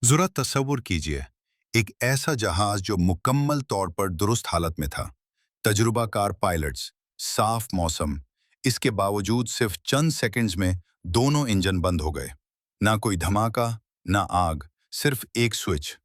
ज़रा तस्वुर कीजिए, एक ऐसा जहाज जो मुकम्मल तौर पर दुरुस्त हालत में था, तजुर्बाकार पायलट्स, साफ मौसम, इसके बावजूद सिर्फ चंद सेकंड्स में दोनों इंजन बंद हो गए। ना कोई धमाका, ना आग, सिर्फ एक स्विच।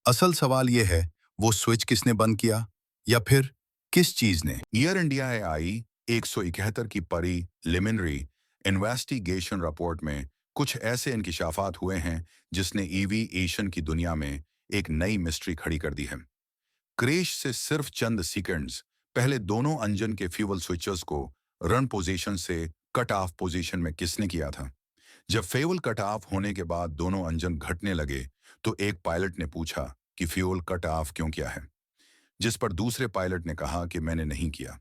असल सवाल यह है, वो स्विच किसने बंद किया? या फिर किस चीज़ ने? एयर इंडिया आई 171 की प्रीलिमिनरी इन्वेस्टिगेशन रिपोर्ट में कुछ ऐसे इंकिशाफात हुए हैं जिसने एविएशन की दुनिया में एक नई मिस्ट्री खड़ी कर दी है। क्रैश से सिर्फ चंद सेकंड्स पहले दोनों इंजन के फ्यूल स्विचेस को रन पोजीशन से कट ऑफ पोजीशन में किसने किया था? जब फ्यूल कट ऑफ होने के बाद दोनों इंजन घटने लगे तो एक पायलट ने पूछा कि फ्यूल कट ऑफ क्यों किया है, जिस पर दूसरे पायलट ने कहा कि मैंने नहीं किया।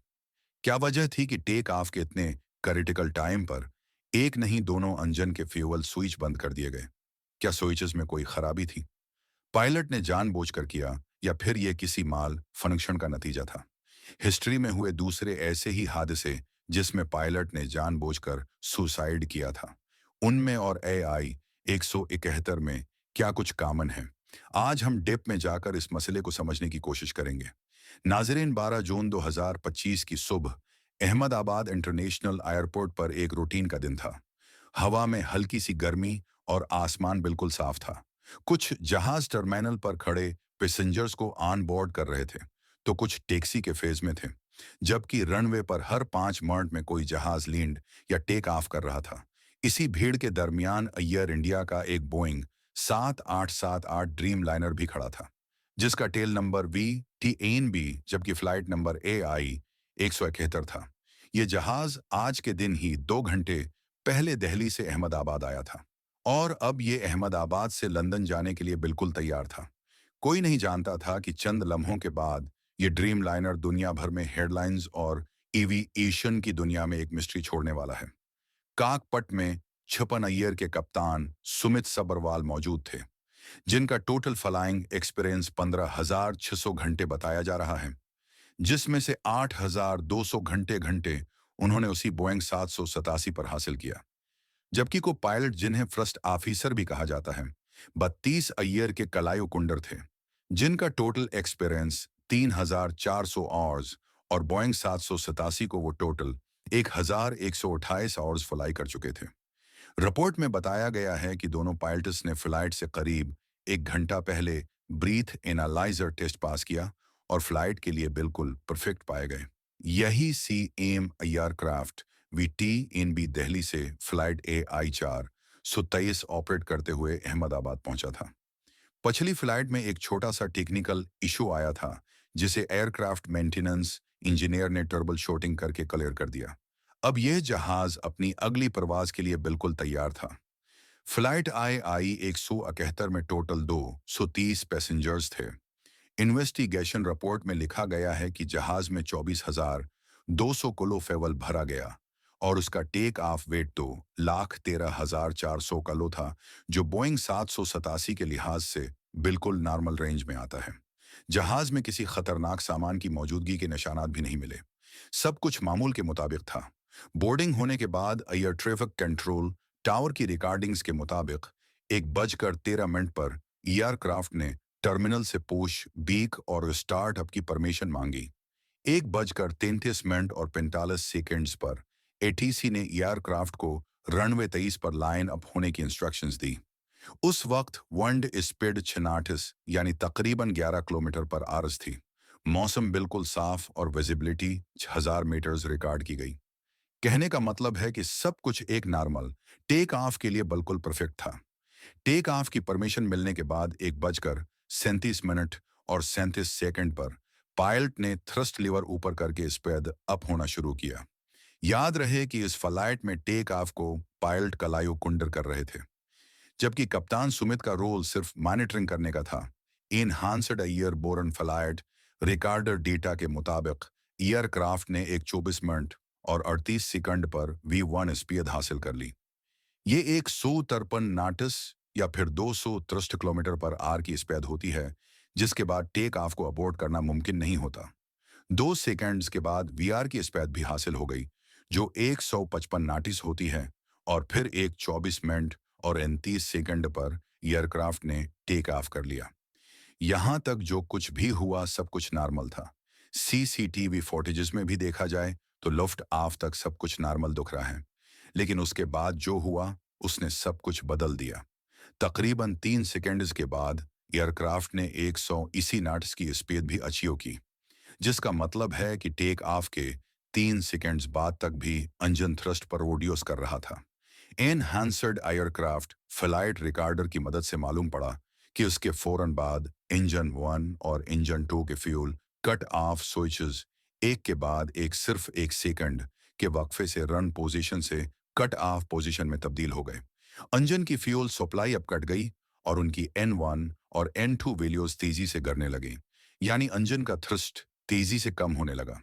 क्या वजह थी कि टेक ऑफ के इतने क्रिटिकल टाइम पर एक नहीं दोनों इंजन के फ्यूल स्विच बंद कर दिए गए? क्या स्विचेस में कोई खराबी थी? पायलट ने जानबूझकर किया या फिर यह किसी माल फंक्शन का नतीजा था? हिस्ट्री में हुए दूसरे ऐसे ही हादसे जिसमें पायलट ने जानबूझकर सुसाइड किया था, उनमें और एआई 171 में क्या कुछ कॉमन है? आज हम डिप में जाकर इस मसले को समझने की कोशिश करेंगे। नाजरीन, 12 जून 2025 की सुबह अहमदाबाद इंटरनेशनल एयरपोर्ट पर एक रूटीन का दिन था। हवा में हल्की सी गर्मी और आसमान बिल्कुल साफ था। कुछ जहाज टर्मिनल पर खड़े पैसेंजर्स को ऑन बोर्ड कर रहे थे, तो कुछ टैक्सी के फेज में थे, जबकि रनवे पर हर 5 मिनट में कोई जहाज लैंड या टेक ऑफ कर रहा था। इसी भीड़ के दरमियान एयर इंडिया का एक बोइंग 7878 ड्रीम लाइनर भी खड़ा था, जिसका टेल नंबर VTNB जबकि फ्लाइट नंबर AI 171 था। ये जहाज आज के दिन ही 2 घंटे पहले दिल्ली से अहमदाबाद आया था और अब ये अहमदाबाद से लंदन जाने के लिए बिल्कुल तैयार था। कोई नहीं जानता था कि चंद लम्हों के बाद ये ड्रीम लाइनर दुनिया भर में हेडलाइंस और एविएशन की दुनिया में एक मिस्ट्री छोड़ने वाला है। काकपट में छपन अय्यर के कप्तान सुमित सबरवाल मौजूद थे, जिनका टोटल फ्लाइंग एक्सपीरियंस 15,600 घंटे बताया जा रहा है, जिसमें से 8,200 घंटे घंटे उन्होंने उसी बोइंग 787 पर हासिल किया। जबकि को पायलट, जिन्हें फर्स्ट ऑफिसर भी कहा जाता है, 32 अय्यर के कलायु कुंडर थे, जिनका टोटल एक्सपीरियंस 3,400 आवर्स और बोइंग 787 को वो टोटल 1,128 आवर्स फ्लाई कर चुके थे। रिपोर्ट में बताया गया है कि दोनों पायलट्स ने फ्लाइट से करीब 1 घंटा पहले ब्रीथ एनालाइजर टेस्ट पास किया और फ्लाइट के लिए बिल्कुल परफेक्ट पाए गए। यही CM एयरक्राफ्ट VTNB दिल्ली से फ्लाइट AI-423 ऑपरेट करते हुए अहमदाबाद पहुंचा था। पिछली फ्लाइट में एक छोटा सा टेक्निकल इशू आया था, जिसे एयरक्राफ्ट मेंटेनेंस इंजीनियर ने ट्रबल शूटिंग करके क्लियर कर दिया। अब यह जहाज अपनी अगली परवाज के लिए बिल्कुल तैयार था। फ्लाइट AI 171 में टोटल 230 पैसेंजर्स थे। इन्वेस्टिगेशन रिपोर्ट में लिखा गया है कि जहाज में 24,200 किलो फ्यूल भरा गया और उसका टेक ऑफ वेट 2,13,400 किलो था, जो बोइंग 787 के लिहाज से बिल्कुल नॉर्मल रेंज में आता है। जहाज में किसी खतरनाक सामान की मौजूदगी के निशानात भी नहीं मिले। सब कुछ मामूल के मुताबिक था। बोर्डिंग होने के बाद एयर ट्रैफिक कंट्रोल टावर की रिकॉर्डिंग्स के मुताबिक 1 बजकर 13 मिनट पर एयरक्राफ्ट ने टर्मिनल से पुश, बीक और स्टार्ट अप की परमिशन मांगी। 1 बजकर 33 मिनट और 45 सेकेंड्स पर ATC ने एयरक्राफ्ट को रनवे 23 पर लाइन अप होने की इंस्ट्रक्शंस दी। उस वक्त विंड स्पीड 46 यानी तकरीबन 11 किलोमीटर पर आरज थी। मौसम बिल्कुल साफ और विजिबिलिटी 1,000 मीटर्स रिकॉर्ड की गई। कहने का मतलब है कि सब कुछ एक नॉर्मल टेक ऑफ के लिए बिल्कुल परफेक्ट था। टेक ऑफ की परमिशन मिलने के बाद 1 बजकर 37 मिनट और 37 सेकंड पर पायलट ने थ्रस्ट लीवर ऊपर करके स्पीड अप होना शुरू किया। याद रहे कि इस फ्लाइट में टेक ऑफ को पायलट कलायु कुंडर कर रहे थे, जबकि कप्तान सुमित का रोल सिर्फ मॉनिटरिंग करने का था। Enhanced air boron flight recorder data के मुताबिक एयरक्राफ्ट ने एक 24 मिनट और 38 सेकंड पर V1 स्पीड हासिल कर ली। ये एक 153 नाटिस या फिर 263 किलोमीटर पर आर की स्पीड होती है, जिसके बाद टेक ऑफ को अबॉर्ट करना मुमकिन नहीं होता। 2 सेकंड्स के बाद VR की स्पीड भी हासिल हो गई, जो 155 नाटिस होती है, और फिर एक 24 मिनट और 29 सेकंड पर एयरक्राफ्ट ने टेक ऑफ कर लिया। यहां तक जो कुछ भी हुआ सब कुछ नॉर्मल था। सीसीटीवी फुटेजेस में भी देखा जाए तो लिफ्ट ऑफ तक सब कुछ नॉर्मल दिख रहा है। लेकिन उसके बाद जो हुआ उसने सब कुछ बदल दिया। तकरीबन 3 सेकंड्स के बाद एयरक्राफ्ट ने 180 नॉट्स की स्पीड भी अचीव की, जिसका मतलब है कि टेक ऑफ के 3 सेकंड्स बाद तक भी इंजन थ्रस्ट पर प्रोड्यूस कर रहा था। एनहांस्ड एयरक्राफ्ट फ्लाइट रिकॉर्डर की मदद से मालूम पड़ा कि उसके फौरन बाद इंजन 1 और इंजन 2 के फ्यूल कट ऑफ स्विचेस एक के बाद एक सिर्फ 1 सेकंड के वक्फे से रन पोजीशन से कट ऑफ पोजीशन में तब्दील हो गए। इंजन की फ्यूल सप्लाई अब कट गई और उनकी N1 और N2 वैल्यूज तेजी से गिरने लगी, यानी इंजन का थ्रस्ट तेजी से कम होने लगा।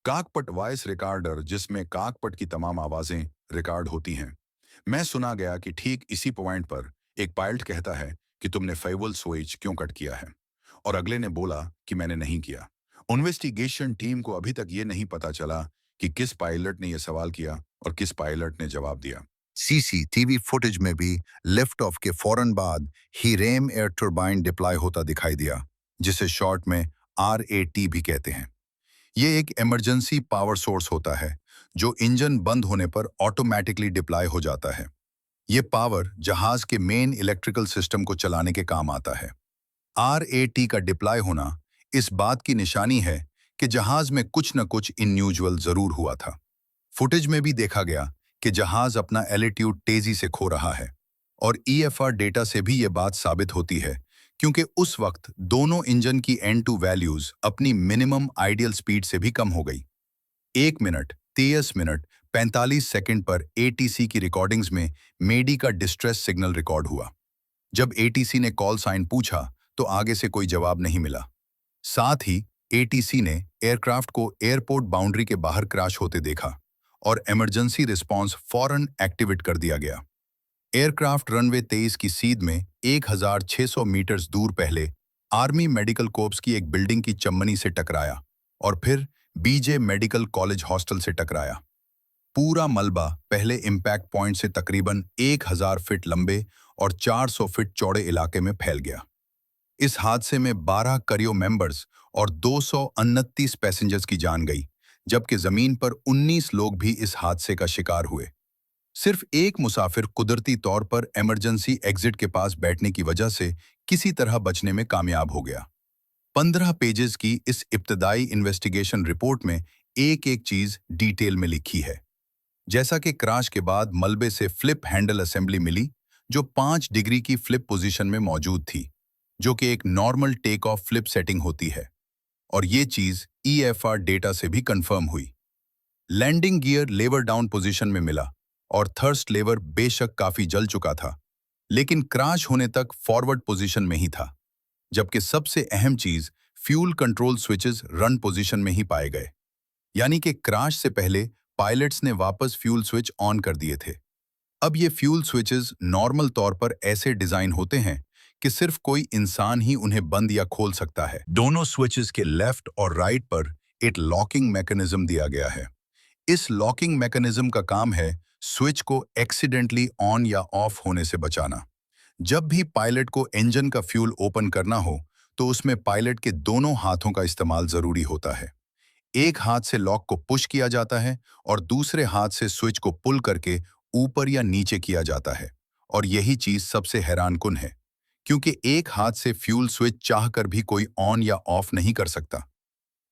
काकपट वॉइस रिकॉर्डर, जिसमें काकपट की तमाम आवाजें रिकॉर्ड होती हैं, मैं सुना गया कि ठीक इसी पॉइंट पर एक पायलट कहता है कि तुमने फ्यूल स्विच क्यों कट किया है, और अगले ने बोला कि मैंने नहीं किया। इन्वेस्टिगेशन टीम को अभी तक ये नहीं पता चला कि किस पायलट ने यह सवाल किया और किस पायलट ने जवाब दिया। सीसीटीवी फुटेज में भी लिफ्ट ऑफ के फौरन बाद ही रेम एयर टर्बाइन डिप्लॉय होता दिखाई दिया, जिसे शॉर्ट में RAT भी कहते हैं। ये एक इमरजेंसी पावर सोर्स होता है जो इंजन बंद होने पर ऑटोमेटिकली डिप्लॉय हो जाता है। ये पावर जहाज के मेन इलेक्ट्रिकल सिस्टम को चलाने के काम आता है। RAT का डिप्लॉय होना इस बात की निशानी है कि जहाज में कुछ न कुछ इनयूजुअल जरूर हुआ था। फुटेज में भी देखा गया कि जहाज अपना एल्टीट्यूड तेजी से खो रहा है, और EFR डेटा से भी ये बात साबित होती है, क्योंकि उस वक्त दोनों इंजन की N2 वैल्यूज अपनी मिनिमम आइडियल स्पीड से भी कम हो गई। 1 मिनट 23 मिनट 45 सेकंड पर ATC की रिकॉर्डिंग्स में मेडी का डिस्ट्रेस सिग्नल रिकॉर्ड हुआ। जब ATC ने कॉल साइन पूछा तो आगे से कोई जवाब नहीं मिला। साथ ही ATC ने एयरक्राफ्ट को एयरपोर्ट बाउंड्री के बाहर क्रैश होते देखा और इमरजेंसी रिस्पांस फौरन एक्टिवेट कर दिया गया। एयरक्राफ्ट रनवे 23 की सीध में 1600 मीटर्स दूर पहले आर्मी मेडिकल कोर्प्स की एक बिल्डिंग की चमनी से टकराया और फिर BJ मेडिकल कॉलेज हॉस्टल से टकराया। पूरा मलबा पहले इम्पैक्ट पॉइंट से तकरीबन 1000 फीट लंबे और 400 फीट चौड़े इलाके में फैल गया। इस हादसे में 12 क्रू मेंबर्स और 229 पैसेंजर्स की जान गई, जबकि जमीन पर 19 लोग भी इस हादसे का शिकार हुए। सिर्फ एक मुसाफिर कुदरती तौर पर इमरजेंसी एग्जिट के पास बैठने की वजह से किसी तरह बचने में कामयाब हो गया। 15 पेजेस की इस इब्तदाई इन्वेस्टिगेशन रिपोर्ट में एक एक चीज डिटेल में लिखी है। जैसा कि क्रैश के बाद मलबे से फ्लिप हैंडल असेंबली मिली, जो 5 डिग्री की फ्लिप पोजीशन में मौजूद थी, जो कि एक normal take off flip setting होती है, और ये चीज EFR डेटा से भी कंफर्म हुई। लैंडिंग गियर लेवर डाउन पोजीशन में मिला और थर्स्ट लेवर बेशक काफी जल चुका था, लेकिन क्रैश होने तक फॉरवर्ड पोजीशन में ही था, जबकि सबसे अहम चीज fuel control switches run position में ही पाए गए, यानी कि क्रैश से पहले पायलट्स ने वापस फ्यूल स्विच ऑन कर दिए थे। अब ये फ्यूल स्विचेस नॉर्मल तौर पर ऐसे डिजाइन होते हैं कि सिर्फ कोई इंसान ही उन्हें बंद या खोल सकता है। दोनों स्विचेस के लेफ्ट और राइट पर एक लॉकिंग मैकेनिज्म दिया गया है। इस लॉकिंग मैकेनिज्म का काम है स्विच को एक्सीडेंटली ऑन या ऑफ होने से बचाना। जब भी पायलट को इंजन का फ्यूल ओपन करना हो तो उसमें पायलट के दोनों हाथों का इस्तेमाल जरूरी होता है। एक हाथ से लॉक को पुश किया जाता है और दूसरे हाथ से स्विच को पुल करके ऊपर या नीचे किया जाता है, और यही चीज सबसे हैरानकुन है, क्योंकि एक हाथ से फ्यूल स्विच चाहकर भी कोई ऑन या ऑफ नहीं कर सकता।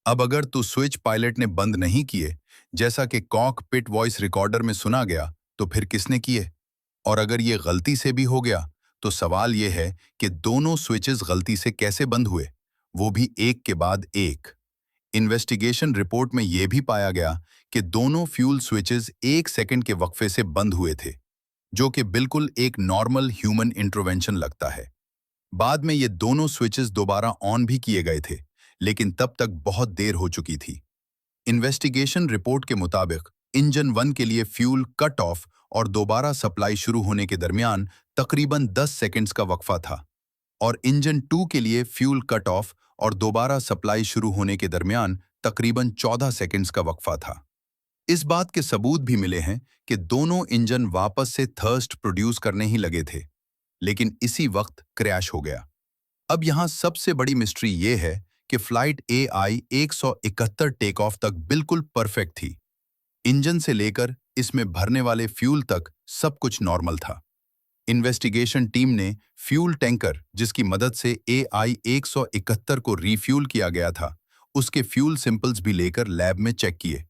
अब अगर तो स्विच पायलट ने बंद नहीं किए, जैसा कि कॉकपिट वॉइस रिकॉर्डर में सुना गया, तो फिर किसने किए? और अगर ये गलती से भी हो गया तो सवाल यह है कि दोनों स्विचेस गलती से कैसे बंद हुए, वो भी एक के बाद एक। इन्वेस्टिगेशन रिपोर्ट में यह भी पाया गया कि दोनों फ्यूल स्विचेस 1 सेकंड के वक्फे से बंद हुए थे, जो कि बिल्कुल एक नॉर्मल ह्यूमन इंटरवेंशन लगता है। बाद में ये दोनों स्विचेस दोबारा ऑन भी किए गए थे, लेकिन तब तक बहुत देर हो चुकी थी। इन्वेस्टिगेशन रिपोर्ट के मुताबिक इंजन 1 के लिए फ्यूल कट ऑफ और दोबारा सप्लाई शुरू होने के दरमियान तकरीबन 10 सेकंड्स का वक्फा था, और इंजन 2 के लिए फ्यूल कट ऑफ और दोबारा सप्लाई शुरू होने के दरमियान तकरीबन 14 सेकंड्स का वक्फा था। इस बात के सबूत भी मिले हैं कि दोनों इंजन वापस से थर्स्ट प्रोड्यूस करने ही लगे थे, लेकिन इसी वक्त क्रैश हो गया। अब यहाँ सबसे बड़ी मिस्ट्री ये है कि फ्लाइट AI 171 टेक ऑफ तक बिल्कुल परफेक्ट थी। इंजन से लेकर इसमें भरने वाले फ्यूल तक सब कुछ नॉर्मल था। इन्वेस्टिगेशन टीम ने फ्यूल टैंकर जिसकी मदद से AI 171 को रिफ्यूल किया गया था, उसके फ्यूल सिंपल्स भी लेकर लैब में चेक किए,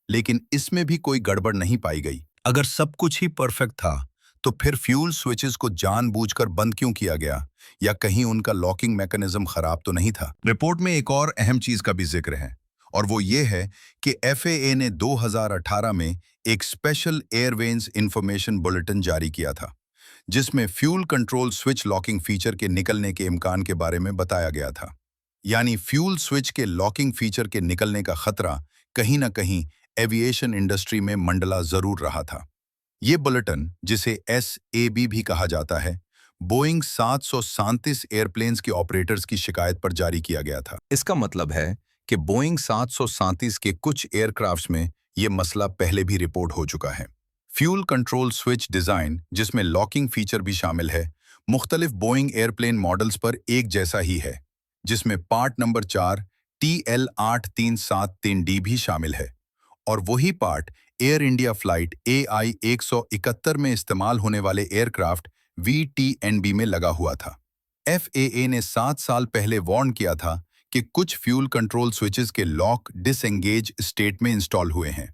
लेकिन इसमें भी कोई गड़बड़ नहीं पाई गई। अगर सब कुछ ही परफेक्ट था, तो फिर फ्यूल स्विचेस को जानबूझकर बंद क्यों किया गया, या कहीं उनका लॉकिंग मैकेनिज्म खराब तो नहीं था? रिपोर्ट में एक और अहम चीज का भी जिक्र है, और वो ये है कि FAA ने 2018 में एक स्पेशल एयरवेज इंफॉर्मेशन बुलेटिन जारी किया था, जिसमें fuel control switch locking feature के निकलने के इम्कान के बारे में बताया गया था। यानी फ्यूल स्विच के लॉकिंग फीचर के निकलने का खतरा कहीं ना कहीं एविएशन इंडस्ट्री में मंडला जरूर रहा था। ये बुलेटिन, जिसे SAB भी कहा जाता है, बोइंग 737 एयरप्लेन्स के ऑपरेटर्स की शिकायत पर जारी किया गया था। इसका मतलब है कि बोइंग 737 के कुछ एयरक्राफ्ट्स में ये मसला पहले भी रिपोर्ट हो चुका है। फ्यूल कंट्रोल स्विच डिजाइन, जिसमें लॉकिंग फीचर भी शामिल है, मुख्तलिफ बोइंग एयरप्लेन मॉडल्स पर एक जैसा ही है, जिसमें पार्ट नंबर 4 TL8373D भी शामिल है, और वही part air India flight AI 171 में इस्तेमाल होने वाले एयरक्राफ्ट VTNB में लगा हुआ था। FAA ने 7 साल पहले वार्न किया था कि कुछ फ्यूल कंट्रोल स्विचेस के लॉक डिसएंगेज स्टेट में इंस्टॉल हुए हैं।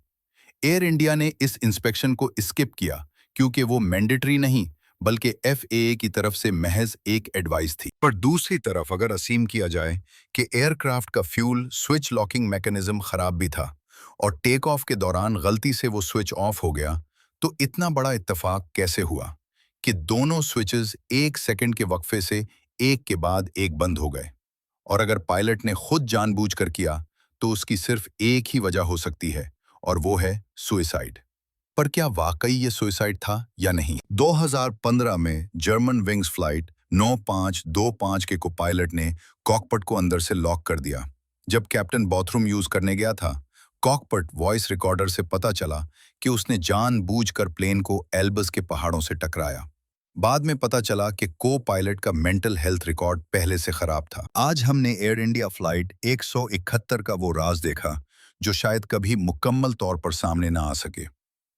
एयर इंडिया ने इस इंस्पेक्शन को स्किप किया क्योंकि वो मैंडेटरी नहीं, बल्कि FAA की तरफ से महज एक एडवाइस थी। पर दूसरी तरफ अगर असीम किया जाए कि एयरक्राफ्ट का फ्यूल स्विच लॉकिंग मैकेनिज्म खराब भी था और टेक ऑफ के दौरान गलती से वो स्विच ऑफ हो गया, तो इतना बड़ा इत्तेफाक कैसे हुआ कि दोनों स्विचेस 1 सेकंड के वक्फे से एक के बाद एक बंद हो गए? और अगर पायलट ने खुद जानबूझकर किया, तो उसकी सिर्फ एक ही वजह हो सकती है, और वो है सुइसाइड। पर क्या वाकई ये सुइसाइड था या नहीं? 2015 में जर्मन विंग्स फ्लाइट 9525 के को पायलट ने कॉकपिट को अंदर से लॉक कर दिया। जब कैप्टन बाथरूम यूज करने गया था, कॉकपिट वॉइस रिकॉर्डर से पता चला कि उसने जानबूझकर प्लेन को एल्बस के पहाड़ों से टकराया। बाद में पता चला कि को पायलट का मेंटल हेल्थ रिकॉर्ड पहले से खराब था। आज हमने एयर इंडिया फ्लाइट 171 का वो राज देखा जो शायद कभी मुकम्मल तौर पर सामने ना आ सके।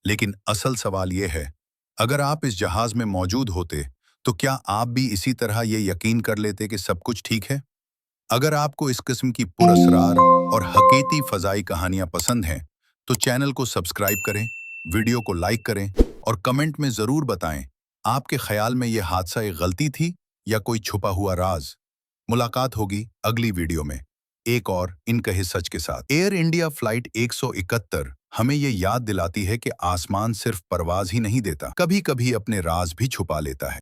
लेकिन असल सवाल ये है, अगर आप इस जहाज में मौजूद होते, तो क्या आप भी इसी तरह ये यकीन कर लेते कि सब कुछ ठीक है? अगर आपको इस किस्म की पुरअसरार और हकीकी फजाई कहानियां पसंद हैं, तो चैनल को सब्सक्राइब करें, वीडियो को लाइक करें और कमेंट में ज़रूर बताएं, आपके ख्याल में यह हादसा एक गलती थी या कोई छुपा हुआ राज? मुलाकात होगी अगली वीडियो में एक और इनकहे सच के साथ। एयर इंडिया फ्लाइट 171 हमें ये याद दिलाती है कि आसमान सिर्फ परवाज ही नहीं देता, कभी कभी अपने राज भी छुपा लेता है।